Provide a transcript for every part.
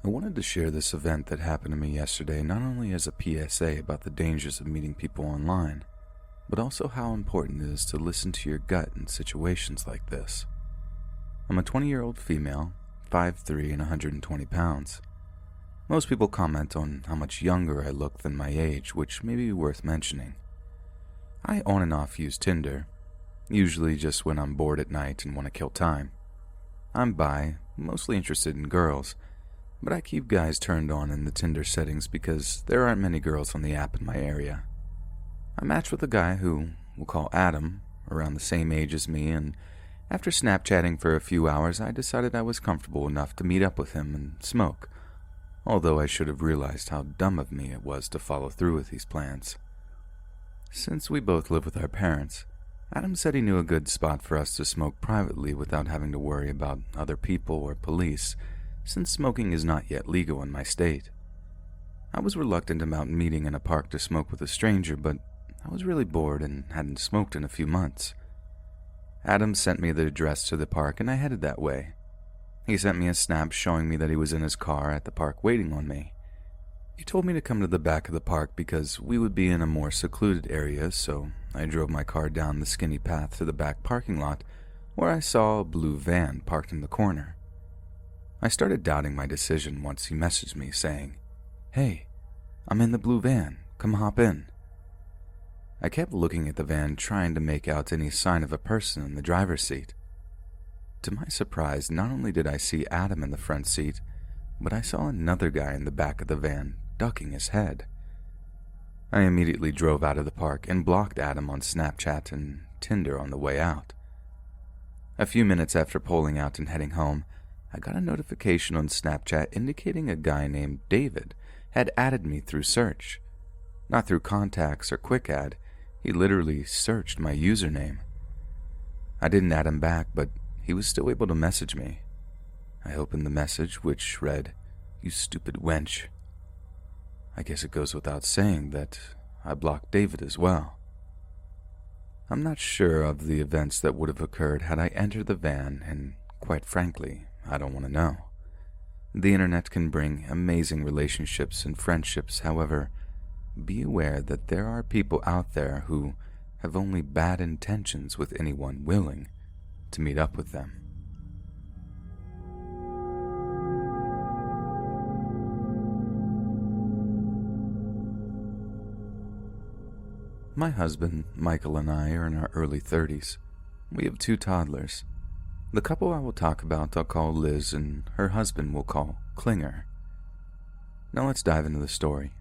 I wanted to share this event that happened to me yesterday not only as a PSA about the dangers of meeting people online, but also how important it is to listen to your gut in situations like this. I'm a 20-year-old female, 5'3" and 120 pounds. Most people comment on how much younger I look than my age, which may be worth mentioning. I on and off use Tinder, usually just when I'm bored at night and want to kill time. I'm bi, mostly interested in girls, but I keep guys turned on in the Tinder settings because there aren't many girls on the app in my area. I matched with a guy who we'll call Adam, around the same age as me, and after Snapchatting for a few hours, I decided I was comfortable enough to meet up with him and smoke, although I should have realized how dumb of me it was to follow through with these plans. Since we both live with our parents, Adam said he knew a good spot for us to smoke privately without having to worry about other people or police, since smoking is not yet legal in my state. I was reluctant about meeting in a park to smoke with a stranger, but I was really bored and hadn't smoked in a few months. Adam sent me the address to the park and I headed that way. He sent me a snap showing me that he was in his car at the park waiting on me. He told me to come to the back of the park because we would be in a more secluded area, so I drove my car down the skinny path to the back parking lot where I saw a blue van parked in the corner. I started doubting my decision once he messaged me saying, "Hey, I'm in the blue van, come hop in." I kept looking at the van trying to make out any sign of a person in the driver's seat. To my surprise, not only did I see Adam in the front seat, but I saw another guy in the back of the van ducking his head. I immediately drove out of the park and blocked Adam on Snapchat and Tinder on the way out. A few minutes after pulling out and heading home, I got a notification on Snapchat indicating a guy named David had added me through search. Not through contacts or quick add, he literally searched my username. I didn't add him back, but he was still able to message me. I opened the message, which read, "You stupid wench." I guess it goes without saying that I blocked David as well. I'm not sure of the events that would have occurred had I entered the van, and quite frankly, I don't want to know. The internet can bring amazing relationships and friendships, however, be aware that there are people out there who have only bad intentions with anyone willing to meet up with them. My husband, Michael, and I are in our early 30s. We have 2 toddlers. The couple I will talk about I'll call Liz, and her husband we'll call Klinger. Now let's dive into the story.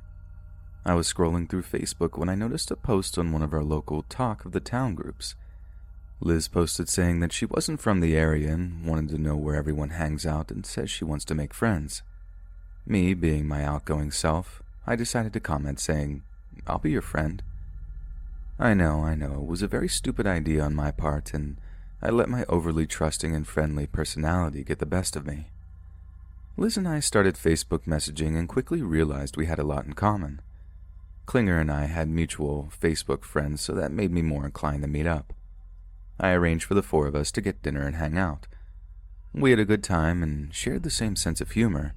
I was scrolling through Facebook when I noticed a post on one of our local Talk of the Town groups. Liz posted saying that she wasn't from the area and wanted to know where everyone hangs out and says she wants to make friends. Me, being my outgoing self, I decided to comment saying, "I'll be your friend." I know, it was a very stupid idea on my part, and I let my overly trusting and friendly personality get the best of me. Liz and I started Facebook messaging and quickly realized we had a lot in common. Klinger and I had mutual Facebook friends, so that made me more inclined to meet up. I arranged for the 4 of us to get dinner and hang out. We had a good time and shared the same sense of humor.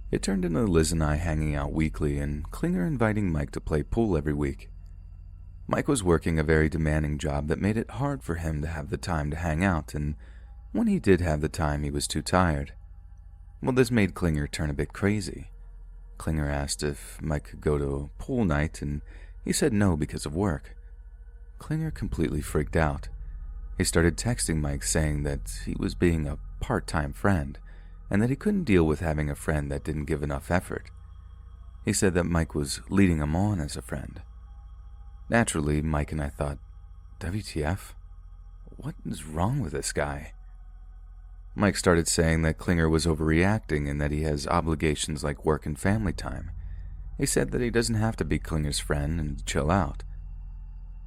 It turned into Liz and I hanging out weekly and Klinger inviting Mike to play pool every week. Mike was working a very demanding job that made it hard for him to have the time to hang out, and when he did have the time, he was too tired. Well, this made Klinger turn a bit crazy. Klinger asked if Mike could go to a pool night, and he said no because of work. Klinger completely freaked out. He started texting Mike saying that he was being a part-time friend, and that he couldn't deal with having a friend that didn't give enough effort. He said that Mike was leading him on as a friend. Naturally, Mike and I thought, WTF? What is wrong with this guy? Mike started saying that Klinger was overreacting and that he has obligations like work and family time. He said that he doesn't have to be Klinger's friend and chill out.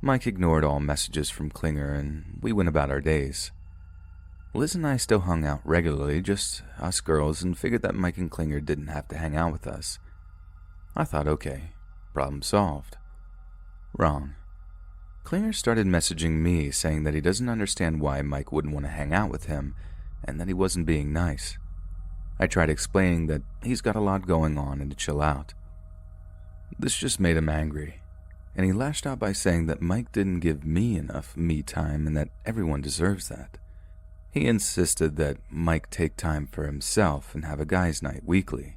Mike ignored all messages from Klinger and we went about our days. Liz and I still hung out regularly, just us girls, and figured that Mike and Klinger didn't have to hang out with us. I thought, okay, problem solved. Wrong. Klinger started messaging me saying that he doesn't understand why Mike wouldn't want to hang out with him and that he wasn't being nice. I tried explaining that he's got a lot going on and to chill out. This just made him angry, and he lashed out by saying that Mike didn't give me enough me time and that everyone deserves that. He insisted that Mike take time for himself and have a guys' night weekly.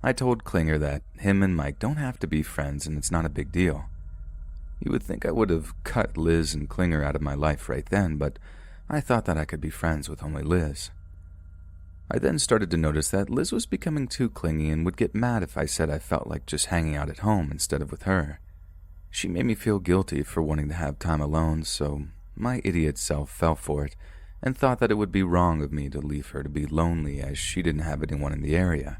I told Klinger that him and Mike don't have to be friends and it's not a big deal. You would think I would have cut Liz and Klinger out of my life right then, but I thought that I could be friends with only Liz. I then started to notice that Liz was becoming too clingy and would get mad if I said I felt like just hanging out at home instead of with her. She made me feel guilty for wanting to have time alone, so my idiot self fell for it and thought that it would be wrong of me to leave her to be lonely as she didn't have anyone in the area.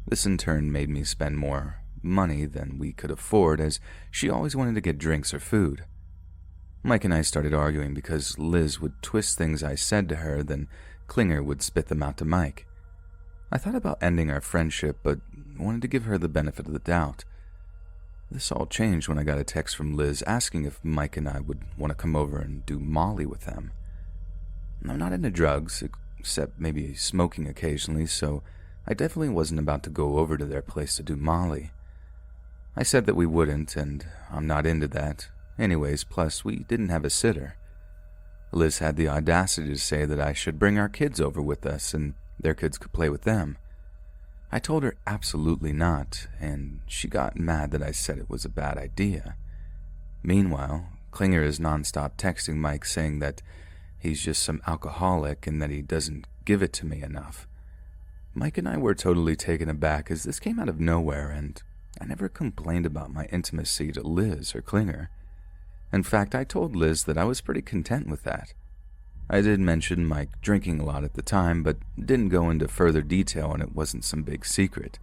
This in turn made me spend more money than we could afford, as she always wanted to get drinks or food. Mike and I started arguing because Liz would twist things I said to her, then Klinger would spit them out to Mike. I thought about ending our friendship, but wanted to give her the benefit of the doubt. This all changed when I got a text from Liz asking if Mike and I would want to come over and do Molly with them. I'm not into drugs, except maybe smoking occasionally, so I definitely wasn't about to go over to their place to do Molly. I said that we wouldn't, and I'm not into that. Anyways, plus we didn't have a sitter. Liz had the audacity to say that I should bring our kids over with us and their kids could play with them. I told her absolutely not, and she got mad that I said it was a bad idea. Meanwhile, Klinger is nonstop texting Mike saying that he's just some alcoholic and that he doesn't give it to me enough. Mike and I were totally taken aback as this came out of nowhere, and I never complained about my intimacy to Liz or Klinger. In fact, I told Liz that I was pretty content with that. I did mention Mike drinking a lot at the time, but didn't go into further detail, and it wasn't some big secret.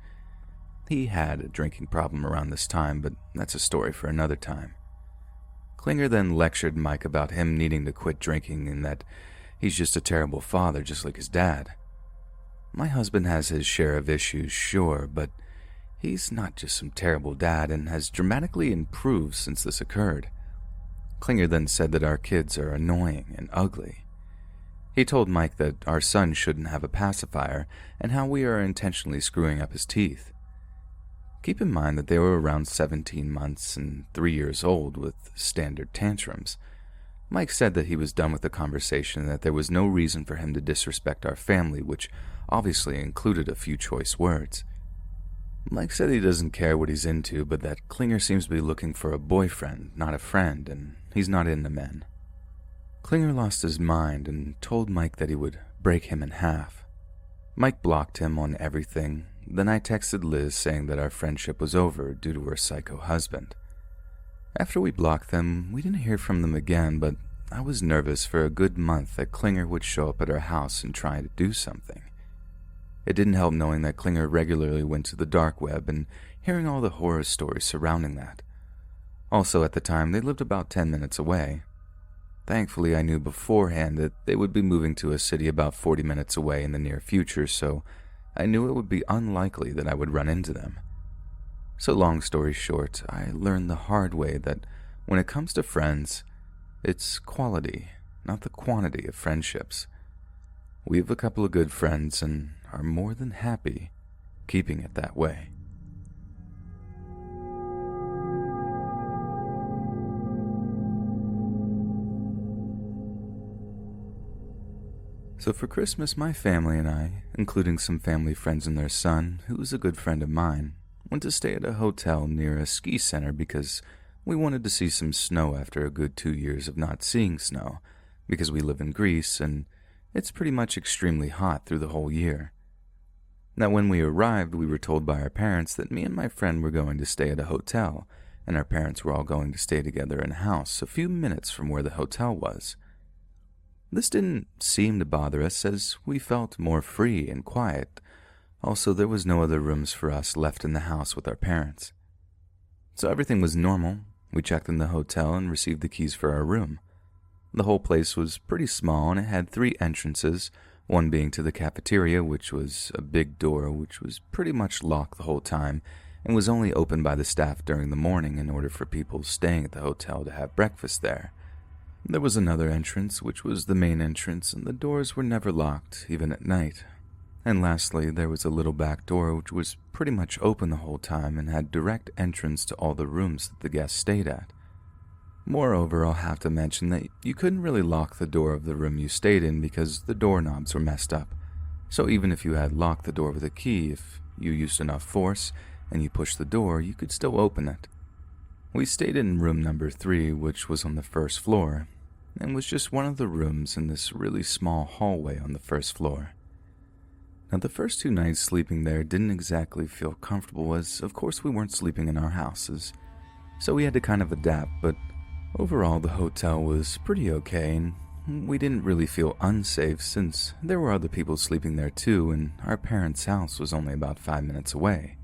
He had a drinking problem around this time, but that's a story for another time. Klinger then lectured Mike about him needing to quit drinking and that he's just a terrible father just like his dad. My husband has his share of issues, sure, but he's not just some terrible dad and has dramatically improved since this occurred. Klinger then said that our kids are annoying and ugly. He told Mike that our son shouldn't have a pacifier and how we are intentionally screwing up his teeth. Keep in mind that they were around 17 months and 3 years old with standard tantrums. Mike said that he was done with the conversation and that there was no reason for him to disrespect our family, which obviously included a few choice words. Mike said he doesn't care what he's into, but that Klinger seems to be looking for a boyfriend, not a friend, and he's not into men. Klinger lost his mind and told Mike that he would break him in half. Mike blocked him on everything. Then I texted Liz saying that our friendship was over due to her psycho husband. After we blocked them, we didn't hear from them again, but I was nervous for a good month that Klinger would show up at our house and try to do something. It didn't help knowing that Klinger regularly went to the dark web and hearing all the horror stories surrounding that. Also, at the time, they lived about 10 minutes away. Thankfully, I knew beforehand that they would be moving to a city about 40 minutes away in the near future, so I knew it would be unlikely that I would run into them. So long story short, I learned the hard way that when it comes to friends, it's quality, not the quantity of friendships. We have a couple of good friends and are more than happy keeping it that way. So for Christmas, my family and I, including some family friends and their son, who is a good friend of mine, went to stay at a hotel near a ski center because we wanted to see some snow after a good 2 years of not seeing snow, because we live in Greece and it's pretty much extremely hot through the whole year. Now, when we arrived, we were told by our parents that me and my friend were going to stay at a hotel, and our parents were all going to stay together in a house a few minutes from where the hotel was. This didn't seem to bother us as we felt more free and quiet. Also, there was no other rooms for us left in the house with our parents. So everything was normal. We checked in the hotel and received the keys for our room. The whole place was pretty small and it had 3 entrances, one being to the cafeteria, which was a big door which was pretty much locked the whole time and was only opened by the staff during the morning in order for people staying at the hotel to have breakfast there. There was another entrance, which was the main entrance, and the doors were never locked, even at night. And lastly, there was a little back door which was pretty much open the whole time and had direct entrance to all the rooms that the guests stayed at. Moreover, I'll have to mention that you couldn't really lock the door of the room you stayed in because the doorknobs were messed up. So even if you had locked the door with a key, if you used enough force and you pushed the door, you could still open it. We stayed in room number 3, which was on the first floor, and was just one of the rooms in this really small hallway on the first floor. Now, the first 2 nights sleeping there didn't exactly feel comfortable as, of course, we weren't sleeping in our houses, so we had to kind of adapt, but overall the hotel was pretty okay, and we didn't really feel unsafe since there were other people sleeping there too, and our parents' house was only about 5 minutes away.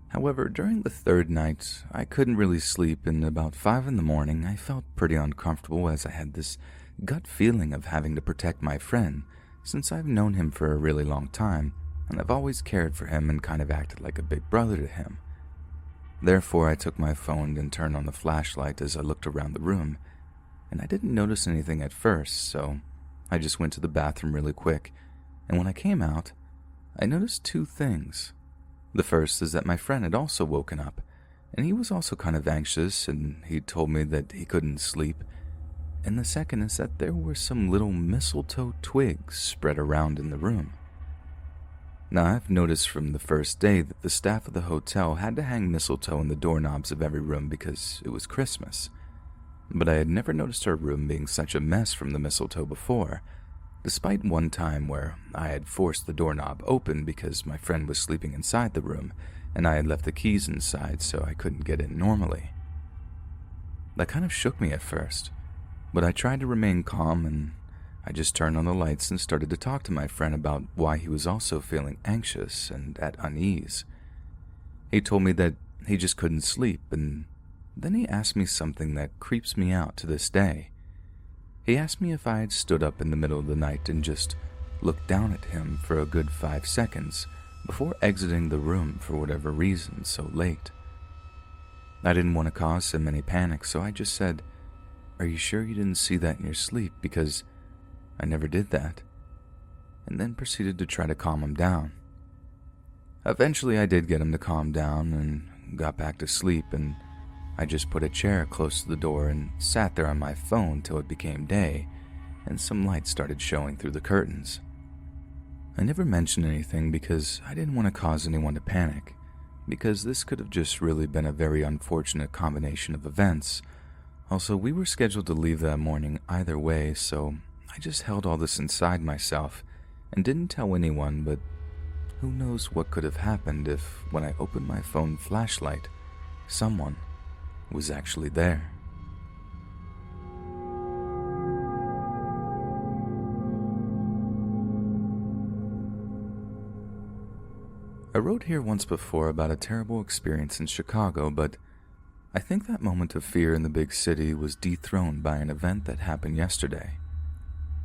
However, during the 3rd night, I couldn't really sleep, and about 5 in the morning, I felt pretty uncomfortable as I had this gut feeling of having to protect my friend, since I've known him for a really long time, and I've always cared for him and kind of acted like a big brother to him. Therefore, I took my phone and turned on the flashlight as I looked around the room, and I didn't notice anything at first, so I just went to the bathroom really quick, and when I came out, I noticed 2 things. The first is that my friend had also woken up, and he was also kind of anxious, and he told me that he couldn't sleep. And the second is that there were some little mistletoe twigs spread around in the room. Now, I've noticed from the first day that the staff of the hotel had to hang mistletoe in the doorknobs of every room because it was Christmas. But I had never noticed our room being such a mess from the mistletoe before, despite one time where I had forced the doorknob open because my friend was sleeping inside the room and I had left the keys inside so I couldn't get in normally. That kind of shook me at first, but I tried to remain calm, and I just turned on the lights and started to talk to my friend about why he was also feeling anxious and at unease. He told me that he just couldn't sleep, and then he asked me something that creeps me out to this day. He asked me if I had stood up in the middle of the night and just looked down at him for a good 5 seconds before exiting the room for whatever reason so late. I didn't want to cause him any panic, so I just said, "Are you sure you didn't see that in your sleep? Because I never did that," and then proceeded to try to calm him down. Eventually, I did get him to calm down and got back to sleep, and I just put a chair close to the door and sat there on my phone till it became day, and some light started showing through the curtains. I never mentioned anything because I didn't want to cause anyone to panic, because this could have just really been a very unfortunate combination of events. Also, we were scheduled to leave that morning either way, so I just held all this inside myself and didn't tell anyone, but who knows what could have happened if, when I opened my phone flashlight, someone was actually there. I wrote here once before about a terrible experience in Chicago, but I think that moment of fear in the big city was dethroned by an event that happened yesterday.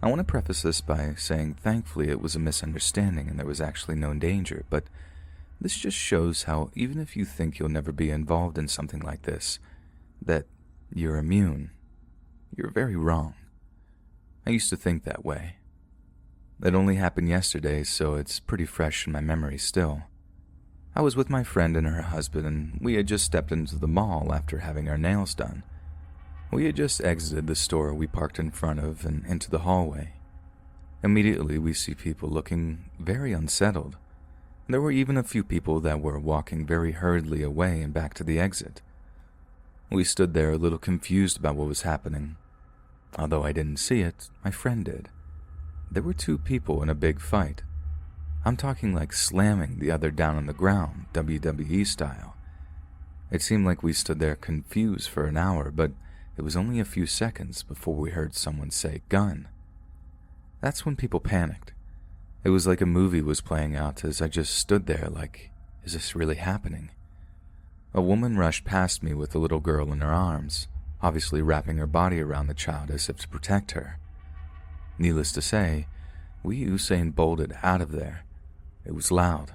I want to preface this by saying thankfully it was a misunderstanding and there was actually no danger, but this just shows how even if you think you'll never be involved in something like this, that you're immune, you're very wrong. I used to think that way. It only happened yesterday, so it's pretty fresh in my memory still. I was with my friend and her husband, and we had just stepped into the mall after having our nails done. We had just exited the store we parked in front of and into the hallway. Immediately, we see people looking very unsettled. There were even a few people that were walking very hurriedly away and back to the exit. We stood there a little confused about what was happening. Although I didn't see it, my friend did. There were 2 people in a big fight. I'm talking like slamming the other down on the ground, WWE style. It seemed like we stood there confused for an hour, but it was only a few seconds before we heard someone say, "Gun." That's when people panicked. It was like a movie was playing out as I just stood there like, is this really happening? A woman rushed past me with a little girl in her arms, obviously wrapping her body around the child as if to protect her. Needless to say, we Usain bolted out of there. It was loud,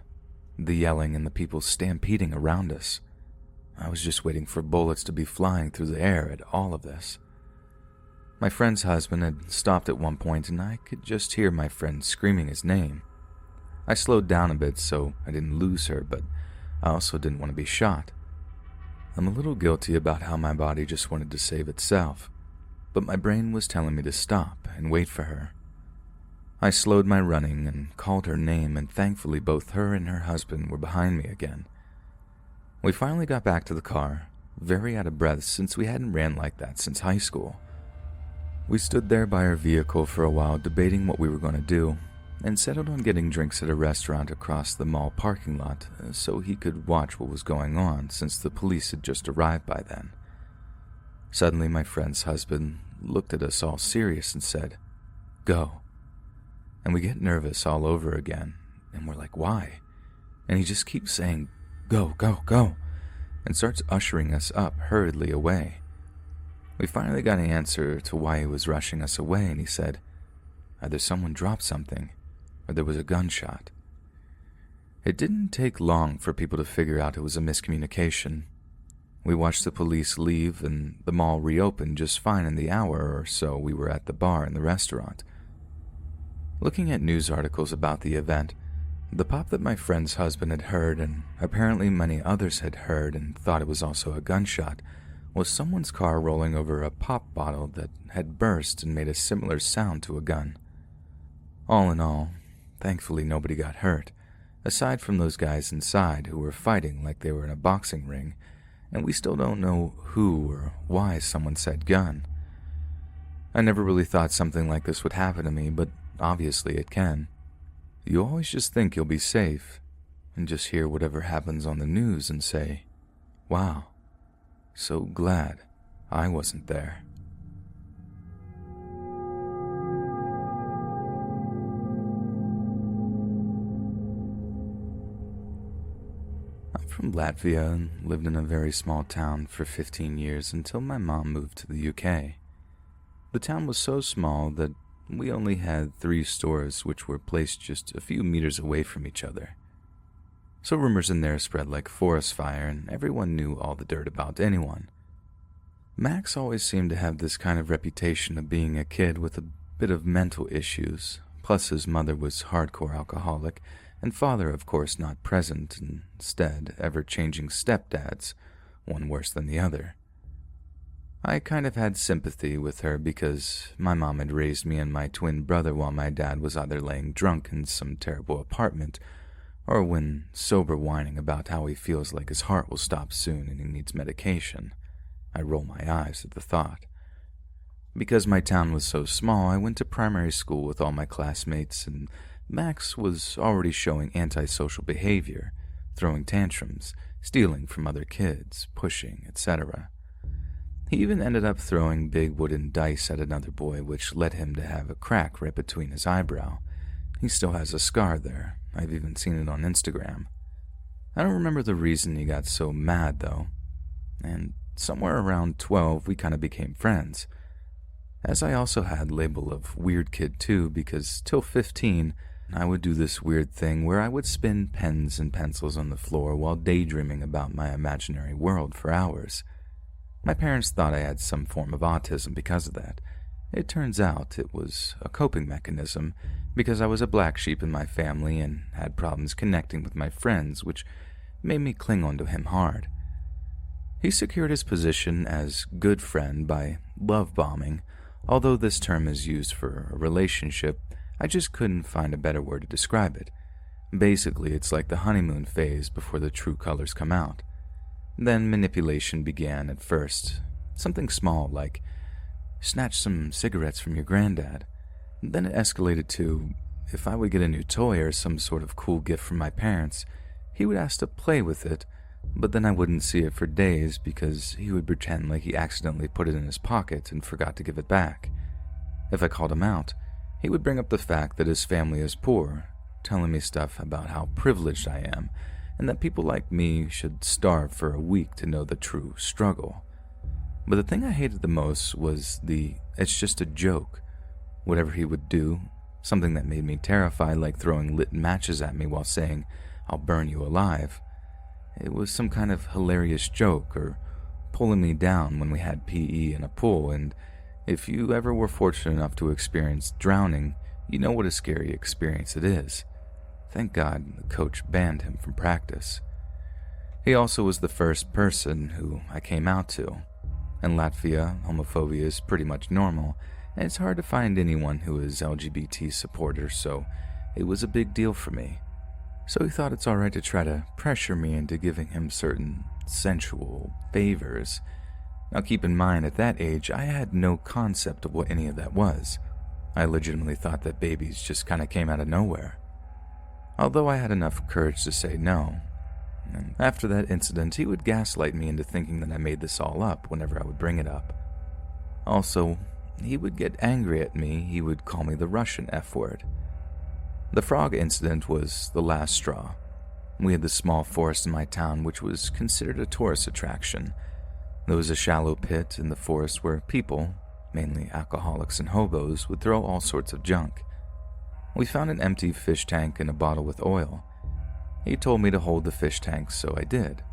the yelling and the people stampeding around us. I was just waiting for bullets to be flying through the air at all of this. My friend's husband had stopped at one point, and I could just hear my friend screaming his name. I slowed down a bit so I didn't lose her, but I also didn't want to be shot. I'm a little guilty about how my body just wanted to save itself, but my brain was telling me to stop and wait for her. I slowed my running and called her name, and thankfully both her and her husband were behind me again. We finally got back to the car, very out of breath since we hadn't ran like that since high school. We stood there by our vehicle for a while debating what we were going to do, and settled on getting drinks at a restaurant across the mall parking lot so he could watch what was going on since the police had just arrived by then. Suddenly my friend's husband looked at us all serious and said, "Go." And we get nervous all over again, and we're like, why? And he just keeps saying, "Go, go, go," and starts ushering us up hurriedly away. We finally got an answer to why he was rushing us away, and he said, either someone dropped something, or there was a gunshot. It didn't take long for people to figure out it was a miscommunication. We watched the police leave, and the mall reopened just fine in the hour or so we were at the bar and the restaurant. Looking at news articles about the event, the pop that my friend's husband had heard, and apparently many others had heard and thought it was also a gunshot, was someone's car rolling over a pop bottle that had burst and made a similar sound to a gun. All in all, thankfully nobody got hurt, aside from those guys inside who were fighting like they were in a boxing ring, and we still don't know who or why someone said gun. I never really thought something like this would happen to me, but obviously it can. You always just think you'll be safe, and just hear whatever happens on the news and say, wow, so glad I wasn't there. I'm from Latvia and lived in a very small town for 15 years until my mom moved to the UK. The town was so small that we only had 3 stores which were placed just a few meters away from each other. So rumors in there spread like forest fire, and everyone knew all the dirt about anyone. Max always seemed to have this kind of reputation of being a kid with a bit of mental issues, plus his mother was hardcore alcoholic, and father of course not present, instead ever-changing stepdads, one worse than the other. I kind of had sympathy with her because my mom had raised me and my twin brother while my dad was either laying drunk in some terrible apartment or when sober whining about how he feels like his heart will stop soon and he needs medication. I roll my eyes at the thought. Because my town was so small, I went to primary school with all my classmates, and Max was already showing antisocial behavior, throwing tantrums, stealing from other kids, pushing, etc. He even ended up throwing big wooden dice at another boy, which led him to have a crack right between his eyebrow. He still has a scar there. I've even seen it on Instagram. I don't remember the reason he got so mad, though. And somewhere around 12, we kind of became friends. As I also had label of weird kid too, because till 15, I would do this weird thing where I would spin pens and pencils on the floor while daydreaming about my imaginary world for hours. My parents thought I had some form of autism because of that. It turns out it was a coping mechanism because I was a black sheep in my family and had problems connecting with my friends, which made me cling onto him hard. He secured his position as good friend by love bombing. Although this term is used for a relationship, I just couldn't find a better word to describe it. Basically, it's like the honeymoon phase before the true colors come out. Then manipulation began at first. Something small like, snatch some cigarettes from your granddad. Then it escalated to, if I would get a new toy or some sort of cool gift from my parents, he would ask to play with it, but then I wouldn't see it for days because he would pretend like he accidentally put it in his pocket and forgot to give it back. If I called him out, he would bring up the fact that his family is poor, telling me stuff about how privileged I am, and that people like me should starve for a week to know the true struggle. But the thing I hated the most was the, it's just a joke. Whatever he would do, something that made me terrified, like throwing lit matches at me while saying, "I'll burn you alive." It was some kind of hilarious joke, or pulling me down when we had PE in a pool, and if you ever were fortunate enough to experience drowning, you know what a scary experience it is. Thank God the coach banned him from practice. He also was the first person who I came out to. In Latvia, homophobia is pretty much normal, and it's hard to find anyone who is LGBT supporter, so it was a big deal for me. So he thought it's alright to try to pressure me into giving him certain sensual favors. Now keep in mind, at that age, I had no concept of what any of that was. I legitimately thought that babies just kind of came out of nowhere. Although I had enough courage to say no. And after that incident, he would gaslight me into thinking that I made this all up whenever I would bring it up. Also, he would get angry at me. He would call me the Russian F word. The frog incident was the last straw. We had this small forest in my town which was considered a tourist attraction. There was a shallow pit in the forest where people, mainly alcoholics and hobos, would throw all sorts of junk. We found an empty fish tank and a bottle with oil. He told me to hold the fish tank, so I did.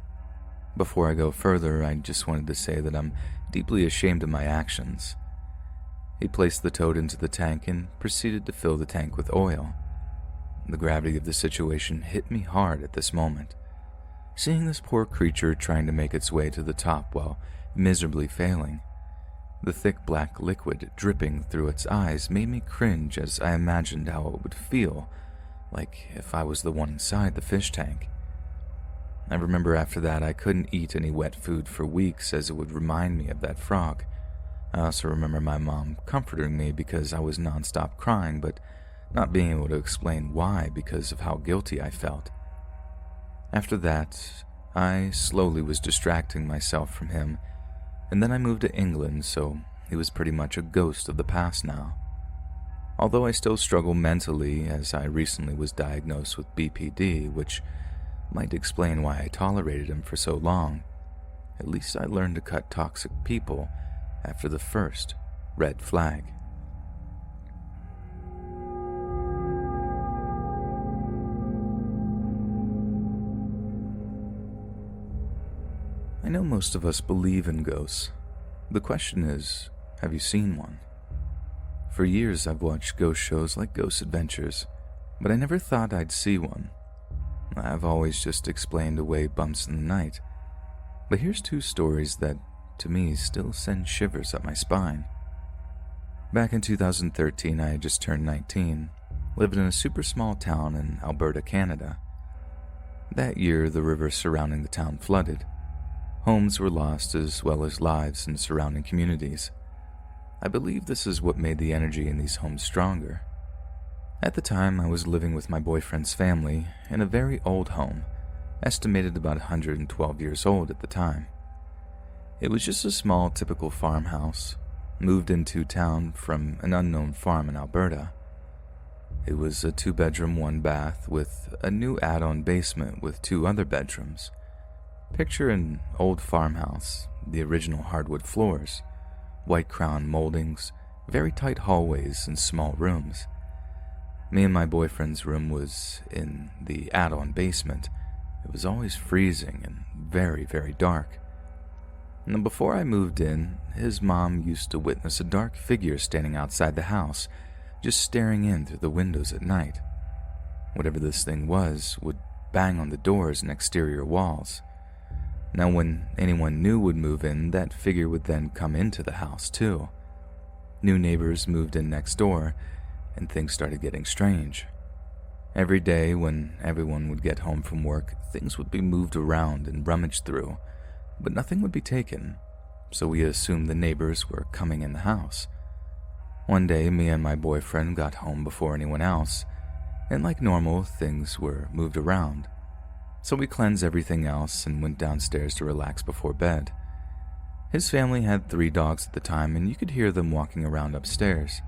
Before I go further, I just wanted to say that I'm deeply ashamed of my actions. He placed the toad into the tank and proceeded to fill the tank with oil. The gravity of the situation hit me hard at this moment. Seeing this poor creature trying to make its way to the top while miserably failing, the thick black liquid dripping through its eyes made me cringe as I imagined how it would feel, like if I was the one inside the fish tank. I remember after that I couldn't eat any wet food for weeks as it would remind me of that frog. I also remember my mom comforting me because I was nonstop crying, but not being able to explain why because of how guilty I felt. After that, I slowly was distracting myself from him, and then I moved to England, so he was pretty much a ghost of the past now. Although I still struggle mentally as I recently was diagnosed with BPD, which might explain why I tolerated him for so long, at least I learned to cut toxic people after the first red flag. I know most of us believe in ghosts. The question is, have you seen one? For years I've watched ghost shows like Ghost Adventures, but I never thought I'd see one. I've always just explained away bumps in the night. But here's two stories that, to me, still send shivers up my spine. Back in 2013, I had just turned 19, living in a super small town in Alberta, Canada. That year, the river surrounding the town flooded. Homes were lost as well as lives in surrounding communities. I believe this is what made the energy in these homes stronger. At the time, I was living with my boyfriend's family in a very old home, estimated about 112 years old at the time. It was just a small, typical farmhouse, moved into town from an unknown farm in Alberta. It was a 2-bedroom, 1-bath with a new add-on basement with 2 other bedrooms. Picture an old farmhouse, the original hardwood floors, white crown moldings, very tight hallways and small rooms. Me and my boyfriend's room was in the add-on basement. It was always freezing and very, very dark. And before I moved in, his mom used to witness a dark figure standing outside the house, just staring in through the windows at night. Whatever this thing was would bang on the doors and exterior walls. Now, when anyone new would move in, that figure would then come into the house too. New neighbors moved in next door, and things started getting strange. Every day when everyone would get home from work, things would be moved around and rummaged through, but nothing would be taken, so we assumed the neighbors were coming in the house. One day, me and my boyfriend got home before anyone else, and like normal, things were moved around. So we cleansed everything else and went downstairs to relax before bed. His family had 3 dogs at the time, and you could hear them walking around upstairs.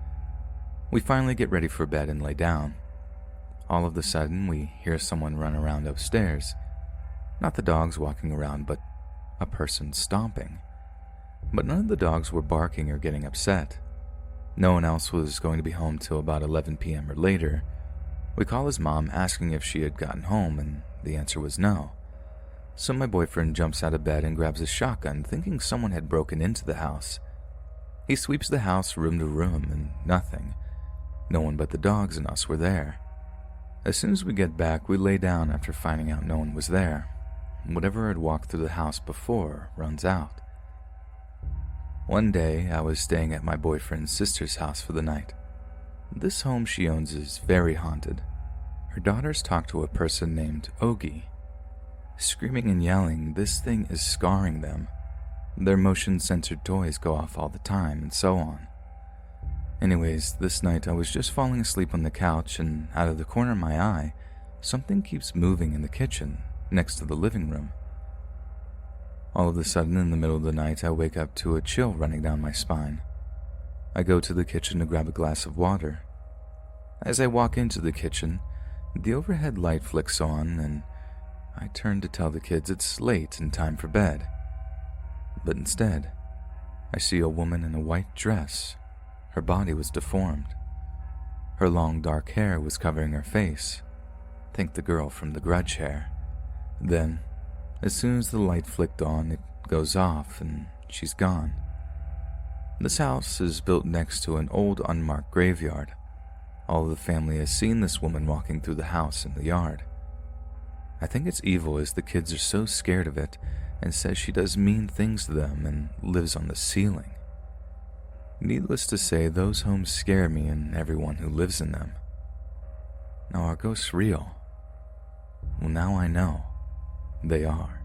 We finally get ready for bed and lay down. All of a sudden, we hear someone run around upstairs. Not the dogs walking around, but a person stomping. But none of the dogs were barking or getting upset. No one else was going to be home till about 11 p.m. or later. We call his mom asking if she had gotten home, and the answer was no. So my boyfriend jumps out of bed and grabs his shotgun, thinking someone had broken into the house. He sweeps the house room to room, and nothing. No one but the dogs and us were there. As soon as we get back, we lay down after finding out no one was there. Whatever had walked through the house before runs out. One day, I was staying at my boyfriend's sister's house for the night. This home she owns is very haunted. Her daughters talk to a person named Ogie. Screaming and yelling, this thing is scarring them. Their motion-censored toys go off all the time, and so on. Anyways, this night I was just falling asleep on the couch, and out of the corner of my eye, something keeps moving in the kitchen, next to the living room. All of a sudden, in the middle of the night, I wake up to a chill running down my spine. I go to the kitchen to grab a glass of water. As I walk into the kitchen, the overhead light flicks on, and I turn to tell the kids it's late and time for bed. But instead, I see a woman in a white dress. Her body was deformed. Her long dark hair was covering her face. Think the girl from The Grudge hair. Then, as soon as the light flicked on, it goes off and she's gone. This house is built next to an old unmarked graveyard. All of the family has seen this woman walking through the house and the yard. I think it's evil as the kids are so scared of it and says she does mean things to them and lives on the ceiling. Needless to say, those homes scare me and everyone who lives in them. Now, are ghosts real? Well, now I know. They are.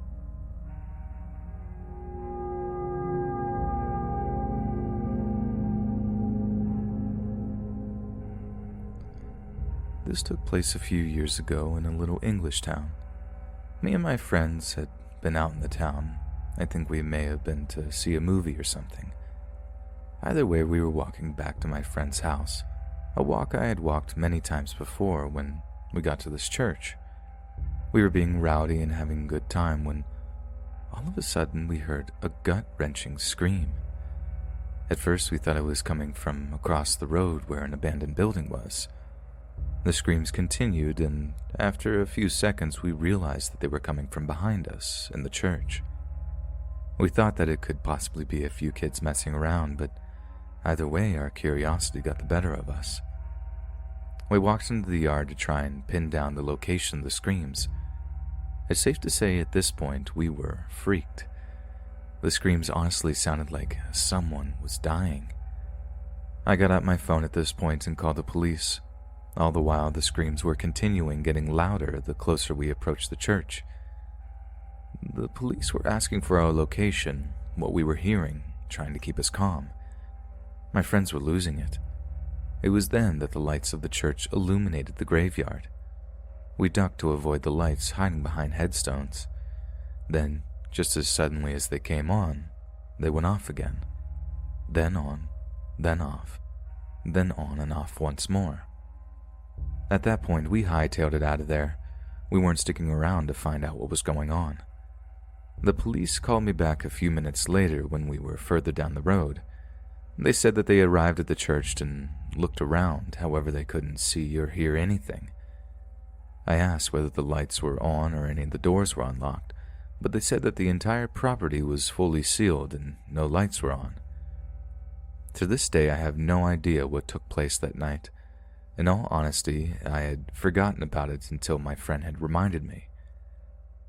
This took place a few years ago in a little English town. Me and my friends had been out in the town. I think we may have been to see a movie or something. Either way, we were walking back to my friend's house, a walk I had walked many times before when we got to this church. We were being rowdy and having a good time when all of a sudden we heard a gut-wrenching scream. At first we thought it was coming from across the road where an abandoned building was. The screams continued, and after a few seconds we realized that they were coming from behind us in the church. We thought that it could possibly be a few kids messing around, but either way our curiosity got the better of us. We walked into the yard to try and pin down the location of the screams. It's safe to say at this point we were freaked. The screams honestly sounded like someone was dying. I got out my phone at this point and called the police. All the while the screams were continuing, getting louder the closer we approached the church. The police were asking for our location, what we were hearing, trying to keep us calm. My friends were losing it. It was then that the lights of the church illuminated the graveyard. We ducked to avoid the lights hiding behind headstones. Then, just as suddenly as they came on, they went off again. Then on, then off, then on and off once more. At that point, we hightailed it out of there. We weren't sticking around to find out what was going on. The police called me back a few minutes later when we were further down the road. They said that they arrived at the church and looked around, however they couldn't see or hear anything. I asked whether the lights were on or any of the doors were unlocked, but they said that the entire property was fully sealed and no lights were on. To this day, I have no idea what took place that night. In all honesty, I had forgotten about it until my friend had reminded me.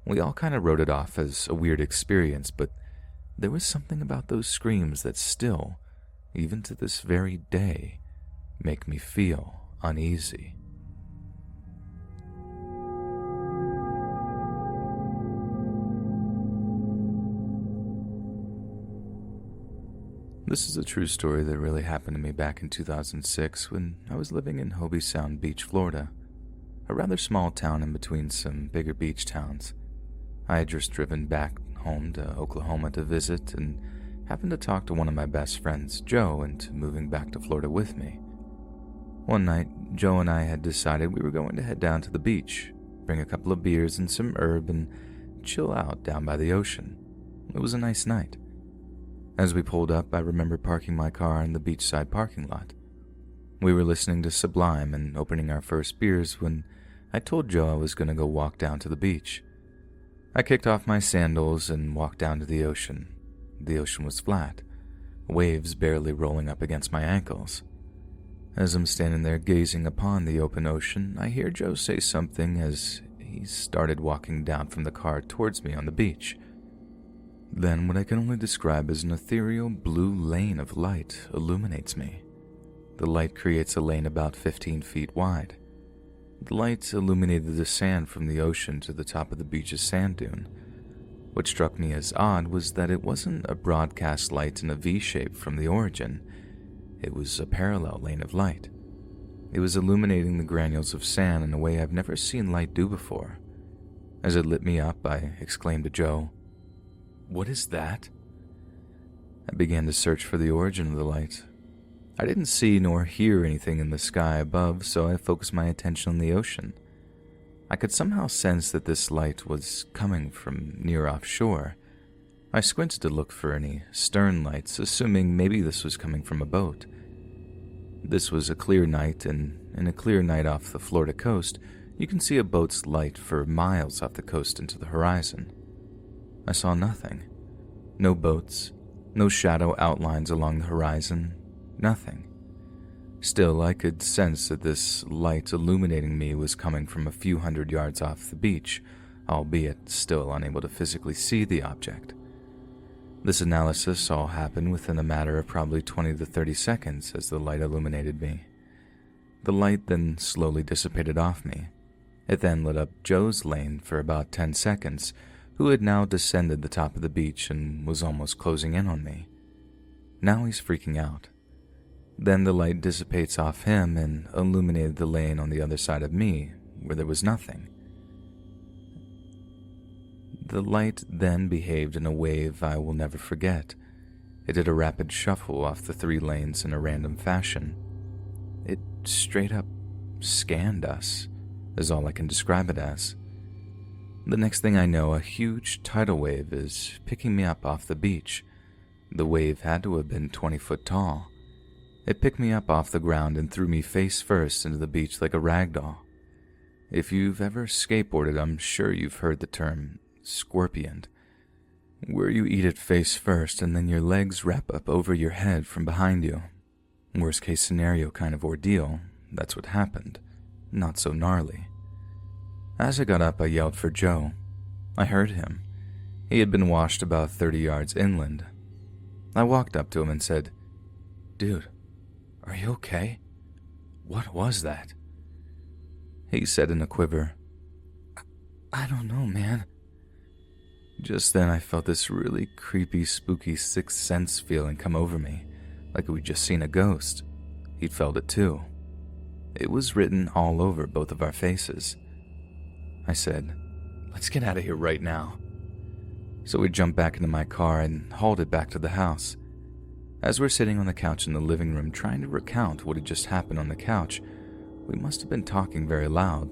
We all kind of wrote it off as a weird experience, but there was something about those screams that still, even to this very day, make me feel uneasy. This is a true story that really happened to me back in 2006 when I was living in Hobie Sound Beach, Florida, a rather small town in between some bigger beach towns. I had just driven back home to Oklahoma to visit and happened to talk to one of my best friends, Joe, into moving back to Florida with me. One night, Joe and I had decided we were going to head down to the beach, bring a couple of beers and some herb, and chill out down by the ocean. It was a nice night. As we pulled up, I remember parking my car in the beachside parking lot. We were listening to Sublime and opening our first beers when I told Joe I was going to go walk down to the beach. I kicked off my sandals and walked down to the ocean. The ocean was flat, waves barely rolling up against my ankles. As I'm standing there gazing upon the open ocean, I hear Joe say something as he started walking down from the car towards me on the beach. Then what I can only describe as an ethereal blue lane of light illuminates me. The light creates a lane about 15 feet wide. The light illuminated the sand from the ocean to the top of the beach's sand dune. What struck me as odd was that it wasn't a broadcast light in a V shape from the origin. It was a parallel lane of light. It was illuminating the granules of sand in a way I've never seen light do before. As it lit me up, I exclaimed to Joe, "What is that?" I began to search for the origin of the light. I didn't see nor hear anything in the sky above, so I focused my attention on the ocean. I could somehow sense that this light was coming from near offshore. I squinted to look for any stern lights, assuming maybe this was coming from a boat. This was a clear night, and in a clear night off the Florida coast, you can see a boat's light for miles off the coast into the horizon. I saw nothing. No boats, no shadow outlines along the horizon, nothing. Still, I could sense that this light illuminating me was coming from a few hundred yards off the beach, albeit still unable to physically see the object. This analysis all happened within a matter of probably 20 to 30 seconds as the light illuminated me. The light then slowly dissipated off me. It then lit up Joe's lane for about 10 seconds, who had now descended the top of the beach and was almost closing in on me. Now he's freaking out. Then the light dissipates off him and illuminated the lane on the other side of me, where there was nothing. The light then behaved in a wave I will never forget. It did a rapid shuffle off the 3 lanes in a random fashion. It straight up scanned us, is all I can describe it as. The next thing I know, a huge tidal wave is picking me up off the beach. The wave had to have been 20 foot tall. It picked me up off the ground and threw me face first into the beach like a rag doll. If you've ever skateboarded, I'm sure you've heard the term scorpion, where you eat it face first and then your legs wrap up over your head from behind you. Worst case scenario kind of ordeal. That's what happened. Not so gnarly. As I got up, I yelled for Joe. I heard him. He had been washed about 30 yards inland. I walked up to him and said, "Dude, are you okay? What was that?" He said in a quiver, I don't know, man." Just then I felt this really creepy, spooky sixth sense feeling come over me, like we'd just seen a ghost. He'd felt it too. It was written all over both of our faces. I said, "Let's get out of here right now." So we jumped back into my car and hauled it back to the house. As we're sitting on the couch in the living room trying to recount what had just happened on the couch, we must have been talking very loud.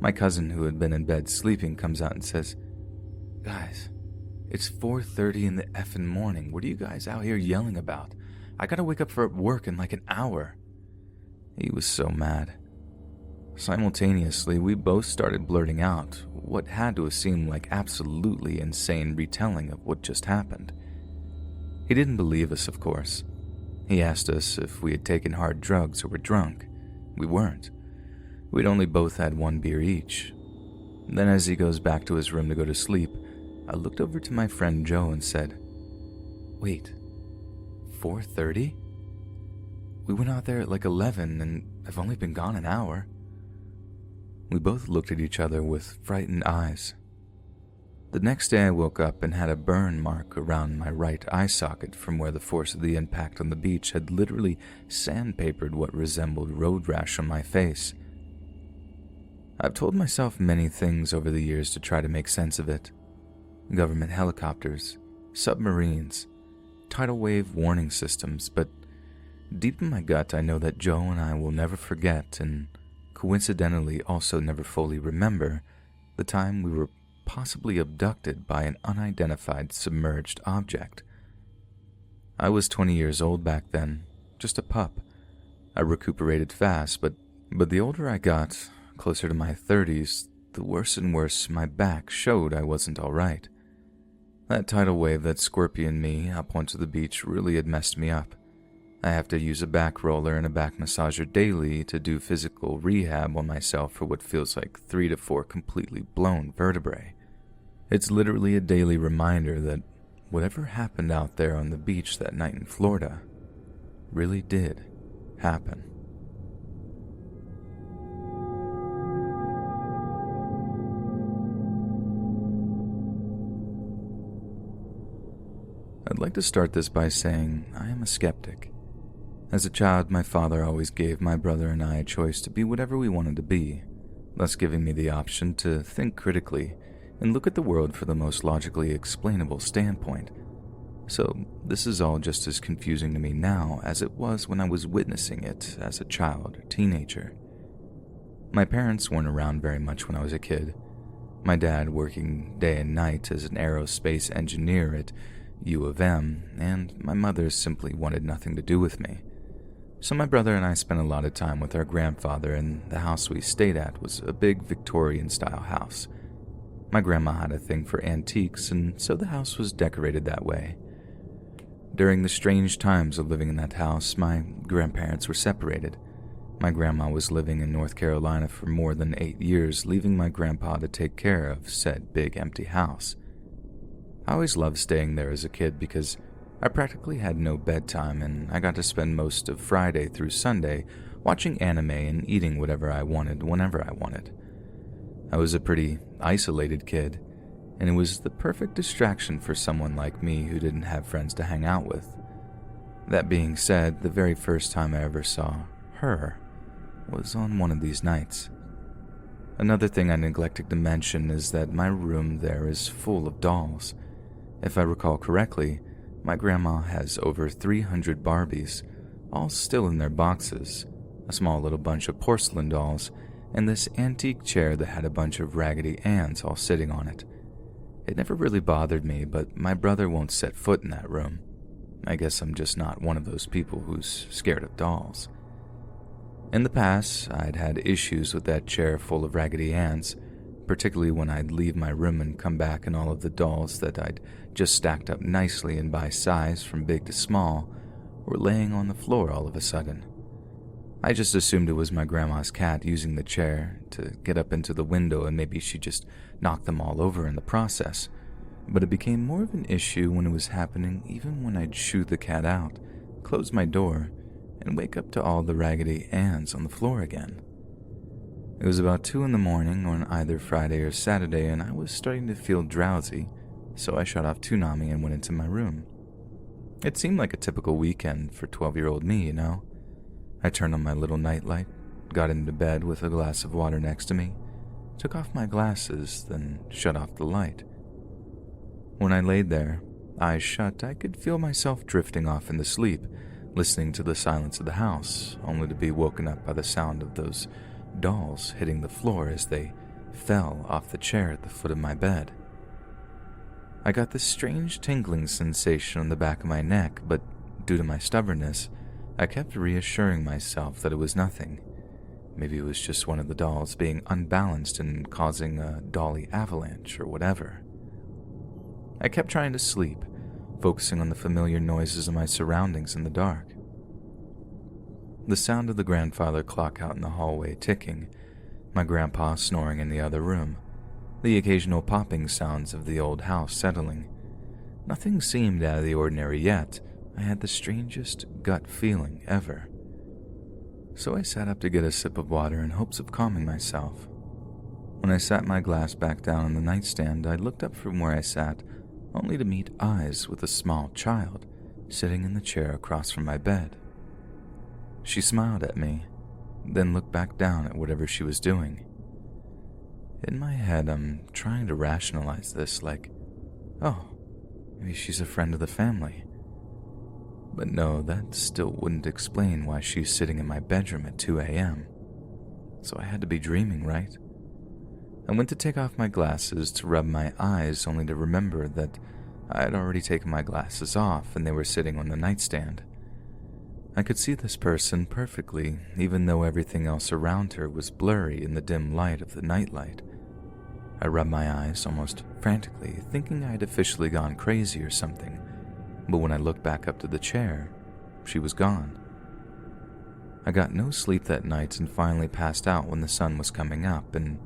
My cousin, who had been in bed sleeping, comes out and says, "Guys, it's 4:30 in the effing morning. What are you guys out here yelling about? I gotta wake up for work in like an hour." He was so mad. Simultaneously, we both started blurting out what had to have seemed like absolutely insane retelling of what just happened. He didn't believe us, of course. He asked us if we had taken hard drugs or were drunk. We weren't. We'd only both had 1 beer each. Then as he goes back to his room to go to sleep, I looked over to my friend Joe and said, "Wait, 4:30? We went out there at like 11 and have only been gone an hour." We both looked at each other with frightened eyes. The next day I woke up and had a burn mark around my right eye socket from where the force of the impact on the beach had literally sandpapered what resembled road rash on my face. I've told myself many things over the years to try to make sense of it. Government helicopters, submarines, tidal wave warning systems, but deep in my gut I know that Joe and I will never forget, and coincidentally also never fully remember, the time we were possibly abducted by an unidentified submerged object. I was 20 years old back then, just a pup. I recuperated fast, but the older I got, closer to my 30s, the worse and worse my back showed I wasn't all right. That tidal wave that scorpioned me up onto the beach really had messed me up. I have to use a back roller and a back massager daily to do physical rehab on myself for what feels like 3 to 4 completely blown vertebrae. It's literally a daily reminder that whatever happened out there on the beach that night in Florida really did happen. I'd like to start this by saying I am a skeptic. As a child, my father always gave my brother and I a choice to be whatever we wanted to be, thus giving me the option to think critically and look at the world from the most logically explainable standpoint. So this is all just as confusing to me now as it was when I was witnessing it as a child or teenager. My parents weren't around very much when I was a kid. My dad working day and night as an aerospace engineer at U of M, and my mother simply wanted nothing to do with me. So my brother and I spent a lot of time with our grandfather, and the house we stayed at was a big Victorian-style house. My grandma had a thing for antiques, and so the house was decorated that way. During the strange times of living in that house, my grandparents were separated. My grandma was living in North Carolina for more than 8 years, leaving my grandpa to take care of said big empty house. I always loved staying there as a kid because I practically had no bedtime, and I got to spend most of Friday through Sunday watching anime and eating whatever I wanted whenever I wanted. I was a pretty isolated kid, and it was the perfect distraction for someone like me who didn't have friends to hang out with. That being said, the very first time I ever saw her was on one of these nights. Another thing I neglected to mention is that my room there is full of dolls. If I recall correctly, my grandma has over 300 Barbies, all still in their boxes, a small little bunch of porcelain dolls, and this antique chair that had a bunch of Raggedy Anns all sitting on it. It never really bothered me, but my brother won't set foot in that room. I guess I'm just not one of those people who's scared of dolls. In the past, I'd had issues with that chair full of Raggedy Anns, particularly when I'd leave my room and come back and all of the dolls that I'd just stacked up nicely and by size from big to small were laying on the floor all of a sudden. I just assumed it was my grandma's cat using the chair to get up into the window, and maybe she just knocked them all over in the process, but it became more of an issue when it was happening even when I'd shoo the cat out, close my door, and wake up to all the Raggedy Anns on the floor again. It was about 2 in the morning on either Friday or Saturday, and I was starting to feel drowsy, so I shut off Toonami and went into my room. It seemed like a typical weekend for 12-year-old me, you know? I turned on my little nightlight, got into bed with a glass of water next to me, took off my glasses, then shut off the light. When I laid there, eyes shut, I could feel myself drifting off into sleep, listening to the silence of the house, only to be woken up by the sound of those dolls hitting the floor as they fell off the chair at the foot of my bed. I got this strange tingling sensation on the back of my neck, but due to my stubbornness, I kept reassuring myself that it was nothing. Maybe it was just one of the dolls being unbalanced and causing a dolly avalanche or whatever. I kept trying to sleep, focusing on the familiar noises of my surroundings in the dark. The sound of the grandfather clock out in the hallway ticking, my grandpa snoring in the other room, the occasional popping sounds of the old house settling. Nothing seemed out of the ordinary yet. I had the strangest gut feeling ever. So I sat up to get a sip of water in hopes of calming myself. When I sat my glass back down on the nightstand, I looked up from where I sat, only to meet eyes with a small child sitting in the chair across from my bed. She smiled at me, then looked back down at whatever she was doing. In my head, I'm trying to rationalize this like, oh, maybe she's a friend of the family. But no, that still wouldn't explain why she's sitting in my bedroom at 2 a.m. So I had to be dreaming, right? I went to take off my glasses to rub my eyes, only to remember that I had already taken my glasses off and they were sitting on the nightstand. I could see this person perfectly, even though everything else around her was blurry in the dim light of the nightlight. I rubbed my eyes almost frantically, thinking I had officially gone crazy or something, but when I looked back up to the chair, she was gone. I got no sleep that night and finally passed out when the sun was coming up, and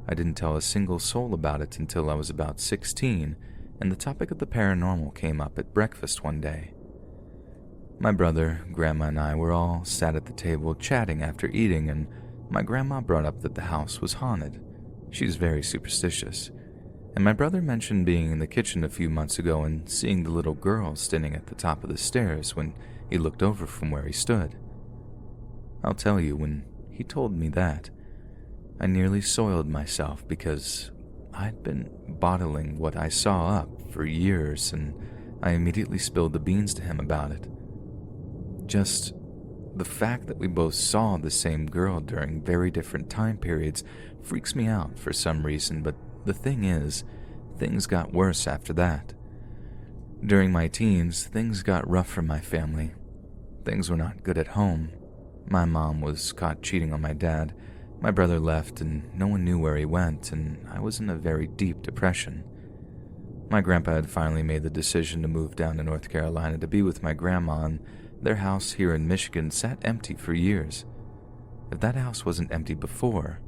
I didn't tell a single soul about it until I was about 16, and the topic of the paranormal came up at breakfast one day. My brother, Grandma, and I were all sat at the table chatting after eating, and my grandma brought up that the house was haunted. She's very superstitious. And my brother mentioned being in the kitchen a few months ago and seeing the little girl standing at the top of the stairs when he looked over from where he stood. I'll tell you, when he told me that, I nearly soiled myself because I'd been bottling what I saw up for years, and I immediately spilled the beans to him about it. Just the fact that we both saw the same girl during very different time periods freaks me out for some reason, but the thing is, things got worse after that. During my teens, things got rough for my family. Things were not good at home. My mom was caught cheating on my dad, my brother left and no one knew where he went, and I was in a very deep depression. My grandpa had finally made the decision to move down to North Carolina to be with my grandma, and their house here in Michigan sat empty for years. If that house wasn't empty before,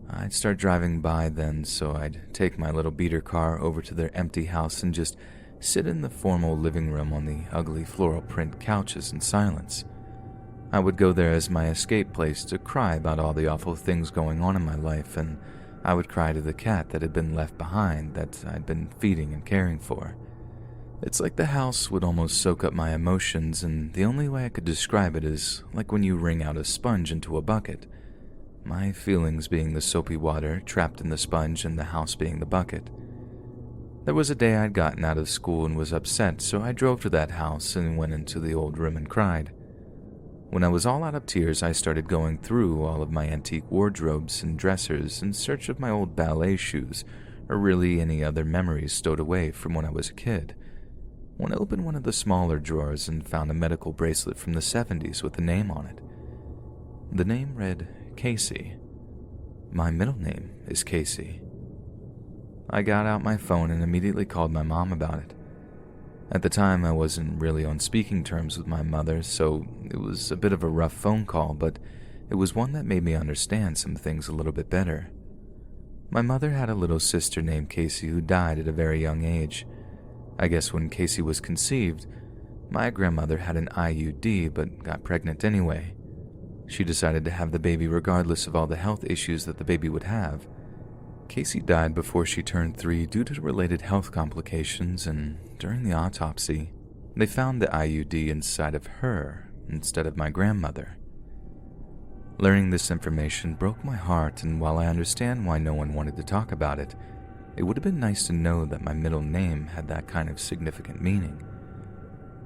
I'd start driving by then, so I'd take my little beater car over to their empty house and just sit in the formal living room on the ugly floral print couches in silence. I would go there as my escape place to cry about all the awful things going on in my life, and I would cry to the cat that had been left behind that I'd been feeding and caring for. It's like the house would almost soak up my emotions, and the only way I could describe it is like when you wring out a sponge into a bucket. My feelings being the soapy water trapped in the sponge and the house being the bucket. There was a day I'd gotten out of school and was upset, so I drove to that house and went into the old room and cried. When I was all out of tears, I started going through all of my antique wardrobes and dressers in search of my old ballet shoes, or really any other memories stowed away from when I was a kid. When I opened one of the smaller drawers and found a medical bracelet from the 70s with a name on it. The name read Casey. My middle name is Casey. I got out my phone and immediately called my mom about it. At the time, I wasn't really on speaking terms with my mother, so it was a bit of a rough phone call, but it was one that made me understand some things a little bit better. My mother had a little sister named Casey who died at a very young age. I guess when Casey was conceived, my grandmother had an IUD but got pregnant anyway. She decided to have the baby regardless of all the health issues that the baby would have. Casey died before she turned 3 due to related health complications, and during the autopsy, they found the IUD inside of her instead of my grandmother. Learning this information broke my heart, and while I understand why no one wanted to talk about it, it would have been nice to know that my middle name had that kind of significant meaning.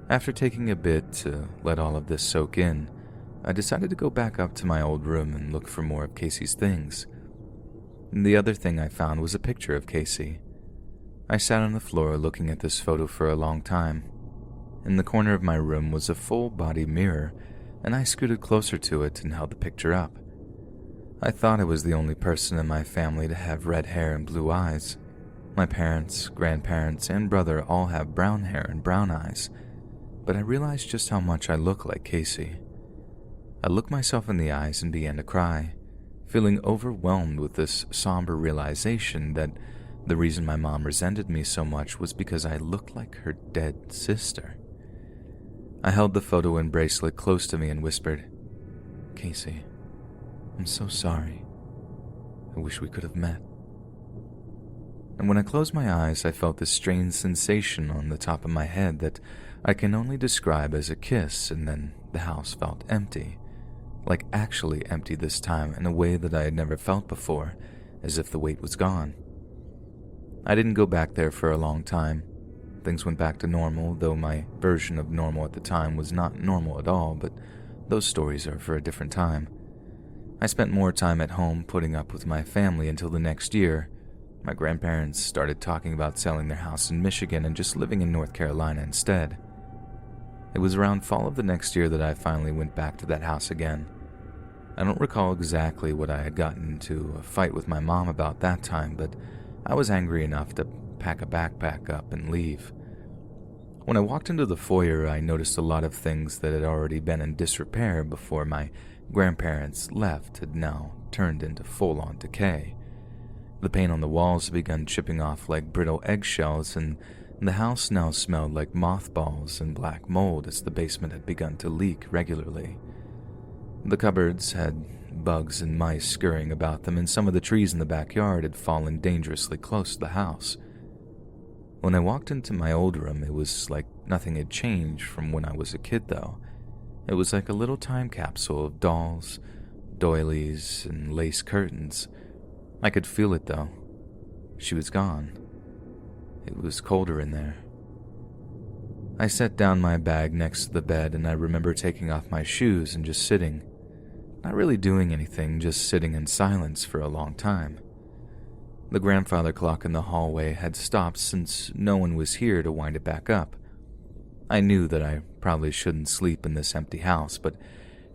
After taking a bit to let all of this soak in, I decided to go back up to my old room and look for more of Casey's things. The other thing I found was a picture of Casey. I sat on the floor looking at this photo for a long time. In the corner of my room was a full-body mirror, and I scooted closer to it and held the picture up. I thought I was the only person in my family to have red hair and blue eyes. My parents, grandparents, and brother all have brown hair and brown eyes, but I realized just how much I look like Casey. I looked myself in the eyes and began to cry, feeling overwhelmed with this somber realization that the reason my mom resented me so much was because I looked like her dead sister. I held the photo and bracelet close to me and whispered, "Casey, I'm so sorry. I wish we could have met." And when I closed my eyes, I felt this strange sensation on the top of my head that I can only describe as a kiss, and then the house felt empty. Like actually empty this time in a way that I had never felt before, as if the weight was gone. I didn't go back there for a long time. Things went back to normal, though my version of normal at the time was not normal at all, but those stories are for a different time. I spent more time at home putting up with my family until the next year. My grandparents started talking about selling their house in Michigan and just living in North Carolina instead. It was around fall of the next year that I finally went back to that house again. I don't recall exactly what I had gotten into a fight with my mom about that time, but I was angry enough to pack a backpack up and leave. When I walked into the foyer, I noticed a lot of things that had already been in disrepair before my grandparents left had now turned into full-on decay. The paint on the walls had begun chipping off like brittle eggshells, and the house now smelled like mothballs and black mold as the basement had begun to leak regularly. The cupboards had bugs and mice scurrying about them, and some of the trees in the backyard had fallen dangerously close to the house. When I walked into my old room, it was like nothing had changed from when I was a kid, though. It was like a little time capsule of dolls, doilies, and lace curtains. I could feel it, though. She was gone. It was colder in there. I set down my bag next to the bed, and I remember taking off my shoes and just sitting. Not really doing anything, just sitting in silence for a long time. The grandfather clock in the hallway had stopped since no one was here to wind it back up. I knew that I probably shouldn't sleep in this empty house, but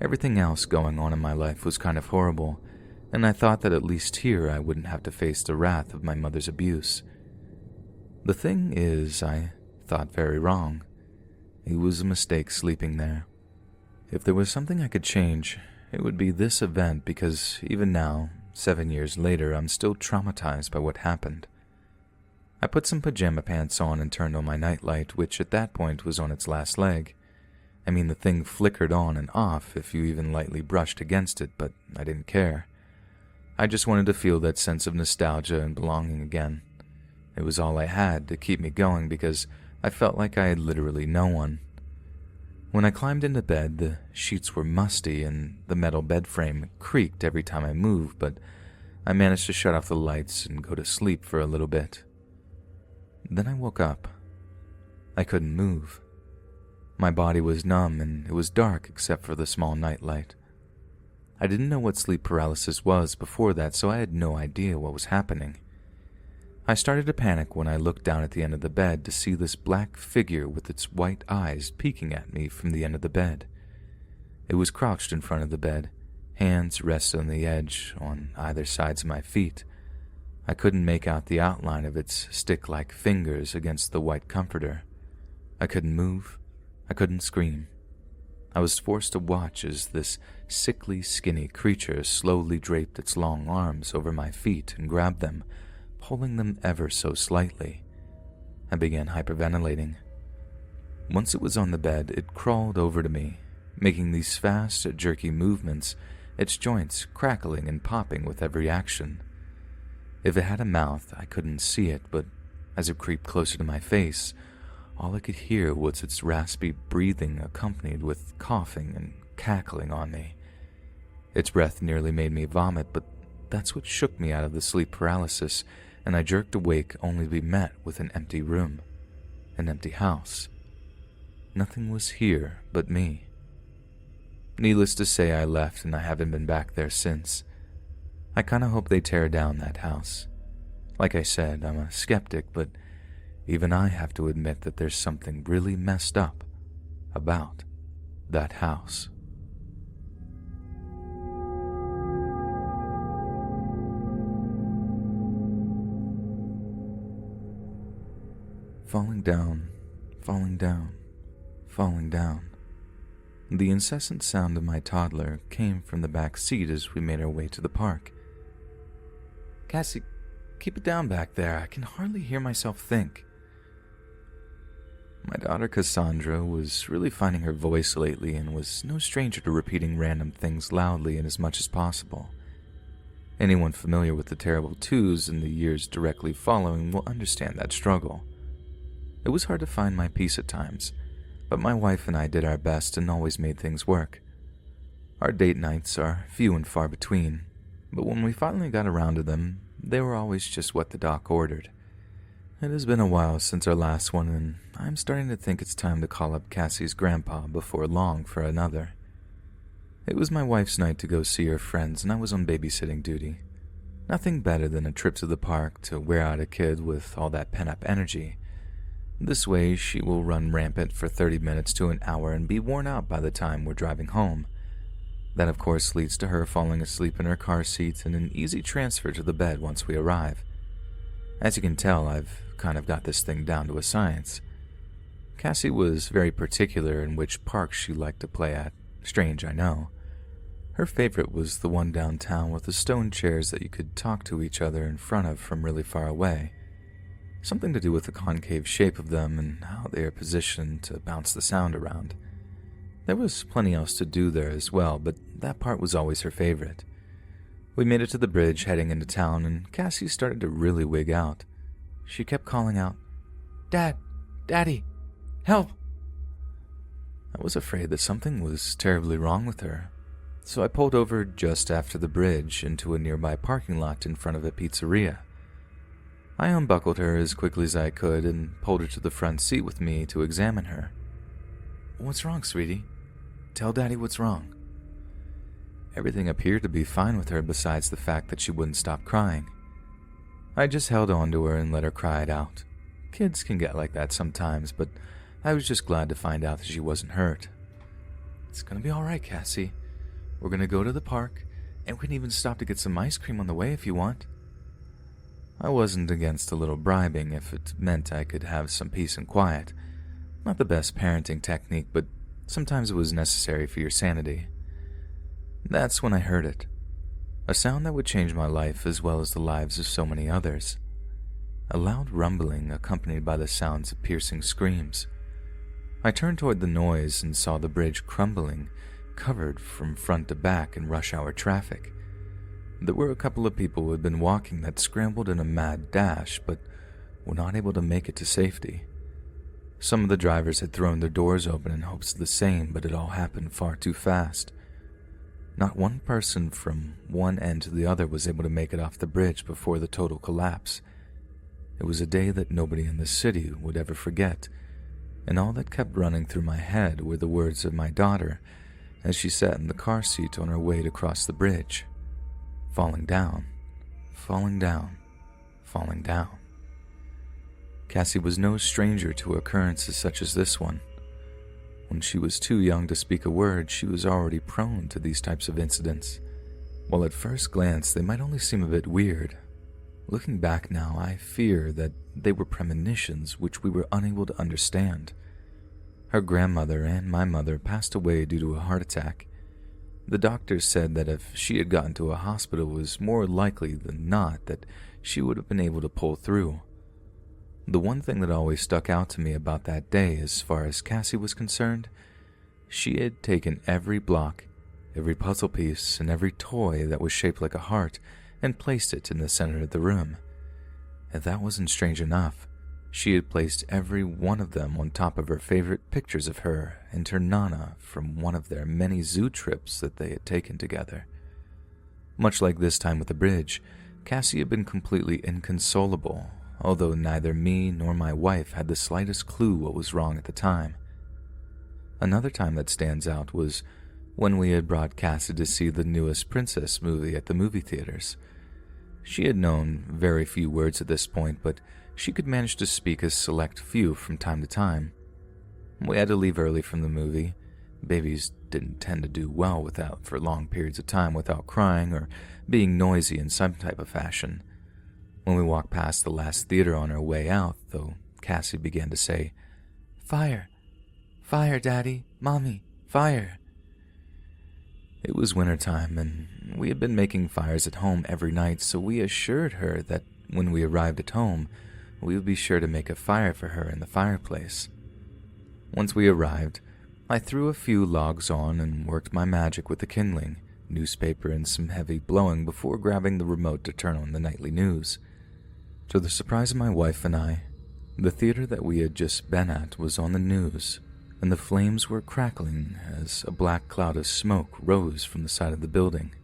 everything else going on in my life was kind of horrible, and I thought that at least here I wouldn't have to face the wrath of my mother's abuse. The thing is, I thought very wrong. It was a mistake sleeping there. If there was something I could change, it would be this event, because even now, 7 years later, I'm still traumatized by what happened. I put some pajama pants on and turned on my nightlight, which at that point was on its last leg. I mean, the thing flickered on and off if you even lightly brushed against it, but I didn't care. I just wanted to feel that sense of nostalgia and belonging again. It was all I had to keep me going, because I felt like I had literally no one. When I climbed into bed, the sheets were musty and the metal bed frame creaked every time I moved, but I managed to shut off the lights and go to sleep for a little bit. Then I woke up. I couldn't move. My body was numb and it was dark except for the small nightlight. I didn't know what sleep paralysis was before that, so I had no idea what was happening. I started to panic when I looked down at the end of the bed to see this black figure with its white eyes peeking at me from the end of the bed. It was crouched in front of the bed, hands rested on the edge on either sides of my feet. I couldn't make out the outline of its stick-like fingers against the white comforter. I couldn't move. I couldn't scream. I was forced to watch as this sickly, skinny creature slowly draped its long arms over my feet and grabbed them, pulling them ever so slightly. I began hyperventilating. Once it was on the bed, it crawled over to me, making these fast, jerky movements, its joints crackling and popping with every action. If it had a mouth, I couldn't see it, but as it creeped closer to my face, all I could hear was its raspy breathing accompanied with coughing and cackling on me. Its breath nearly made me vomit, but that's what shook me out of the sleep paralysis, and I jerked awake only to be met with an empty room, an empty house. Nothing was here but me. Needless to say, I left and I haven't been back there since. I kinda hope they tear down that house. Like I said, I'm a skeptic, but even I have to admit that there's something really messed up about that house. Falling down, falling down, falling down. The incessant sound of my toddler came from the back seat as we made our way to the park. "Cassie, keep it down back there. I can hardly hear myself think." My daughter Cassandra was really finding her voice lately and was no stranger to repeating random things loudly and as much as possible. Anyone familiar with the terrible twos in the years directly following will understand that struggle. It was hard to find my peace at times, but my wife and I did our best and always made things work. Our date nights are few and far between, but when we finally got around to them, they were always just what the doc ordered. It has been a while since our last one, and I'm starting to think it's time to call up Cassie's grandpa before long for another. It was my wife's night to go see her friends, and I was on babysitting duty. Nothing better than a trip to the park to wear out a kid with all that pent-up energy. This way, she will run rampant for 30 minutes to an hour and be worn out by the time we're driving home. That, of course, leads to her falling asleep in her car seat and an easy transfer to the bed once we arrive. As you can tell, I've kind of got this thing down to a science. Cassie was very particular in which parks she liked to play at. Strange, I know. Her favorite was the one downtown with the stone chairs that you could talk to each other in front of from really far away. Something to do with the concave shape of them and how they are positioned to bounce the sound around. There was plenty else to do there as well, but that part was always her favorite. We made it to the bridge heading into town, and Cassie started to really wig out. She kept calling out, "Dad! Daddy! Help!" I was afraid that something was terribly wrong with her, so I pulled over just after the bridge into a nearby parking lot in front of a pizzeria. I unbuckled her as quickly as I could and pulled her to the front seat with me to examine her. "What's wrong, sweetie? Tell Daddy what's wrong." Everything appeared to be fine with her besides the fact that she wouldn't stop crying. I just held on to her and let her cry it out. Kids can get like that sometimes, but I was just glad to find out that she wasn't hurt. "It's gonna be alright, Cassie. We're gonna go to the park, and we can even stop to get some ice cream on the way if you want." I wasn't against a little bribing if it meant I could have some peace and quiet. Not the best parenting technique, but sometimes it was necessary for your sanity. That's when I heard it. A sound that would change my life as well as the lives of so many others. A loud rumbling accompanied by the sounds of piercing screams. I turned toward the noise and saw the bridge crumbling, covered from front to back in rush hour traffic. There were a couple of people who had been walking that scrambled in a mad dash, but were not able to make it to safety. Some of the drivers had thrown their doors open in hopes of the same, but it all happened far too fast. Not one person from one end to the other was able to make it off the bridge before the total collapse. It was a day that nobody in the city would ever forget, and all that kept running through my head were the words of my daughter as she sat in the car seat on her way to cross the bridge. Falling down, falling down, falling down. Cassie was no stranger to occurrences such as this one. When she was too young to speak a word, she was already prone to these types of incidents. While at first glance they might only seem a bit weird, looking back now, I fear that they were premonitions which we were unable to understand. Her grandmother and my mother passed away due to a heart attack. The doctors said that if she had gotten to a hospital, it was more likely than not that she would have been able to pull through. The one thing that always stuck out to me about that day as far as Cassie was concerned, she had taken every block, every puzzle piece, and every toy that was shaped like a heart and placed it in the center of the room. If that wasn't strange enough, she had placed every one of them on top of her favorite pictures of her and her Nana from one of their many zoo trips that they had taken together. Much like this time with the bridge, Cassie had been completely inconsolable, although neither me nor my wife had the slightest clue what was wrong at the time. Another time that stands out was when we had brought Cassie to see the newest princess movie at the movie theaters. She had known very few words at this point, but she could manage to speak a select few from time to time. We had to leave early from the movie. Babies didn't tend to do well without for long periods of time without crying or being noisy in some type of fashion. When we walked past the last theater on our way out, though, Cassie began to say, "Fire! Fire, Daddy! Mommy! Fire!" It was wintertime, and we had been making fires at home every night, so we assured her that when we arrived at home, we would be sure to make a fire for her in the fireplace. Once we arrived, I threw a few logs on and worked my magic with the kindling, newspaper, and some heavy blowing before grabbing the remote to turn on the nightly news. To the surprise of my wife and I, the theater that we had just been at was on the news, and the flames were crackling as a black cloud of smoke rose from the side of the building.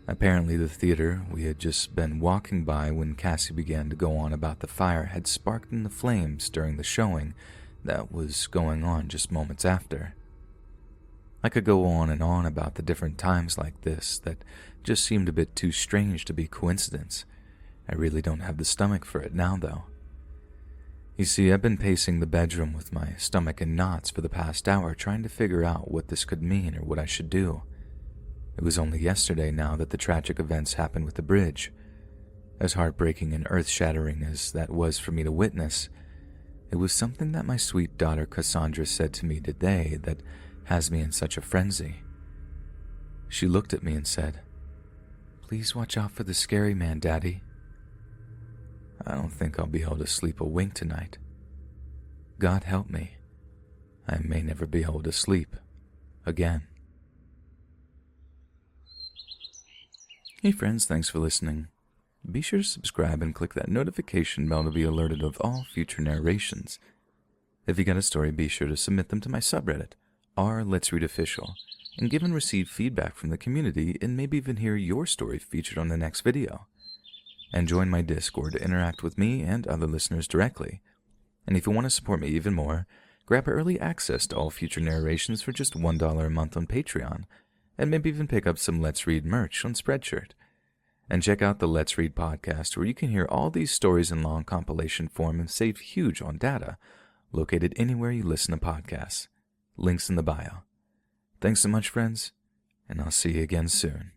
Apparently the theater we had just been walking by when Cassie began to go on about the fire had sparked in the flames during the showing that was going on just moments after. I could go on and on about the different times like this that just seemed a bit too strange to be coincidence. I really don't have the stomach for it now, though. You see, I've been pacing the bedroom with my stomach in knots for the past hour trying to figure out what this could mean or what I should do. It was only yesterday now that the tragic events happened with the bridge. As heartbreaking and earth-shattering as that was for me to witness, It was something that my sweet daughter Cassandra said to me today that has me in such a frenzy. She looked at me and said, "Please watch out for the scary man, Daddy." I don't think I'll be able to sleep a wink tonight. God help me. I may never be able to sleep again. Hey friends, thanks for listening. Be sure to subscribe and click that notification bell to be alerted of all future narrations. If you got a story, be sure to submit them to my subreddit, r.Let's.Read.Official, and give and receive feedback from the community and maybe even hear your story featured on the next video. And join my Discord to interact with me and other listeners directly. And if you want to support me even more, grab early access to all future narrations for just $1 a month on Patreon, and maybe even pick up some Let's Read merch on Spreadshirt. And check out the Let's Read podcast, where you can hear all these stories in long compilation form and save huge on data, located anywhere you listen to podcasts. Links in the bio. Thanks so much, friends, and I'll see you again soon.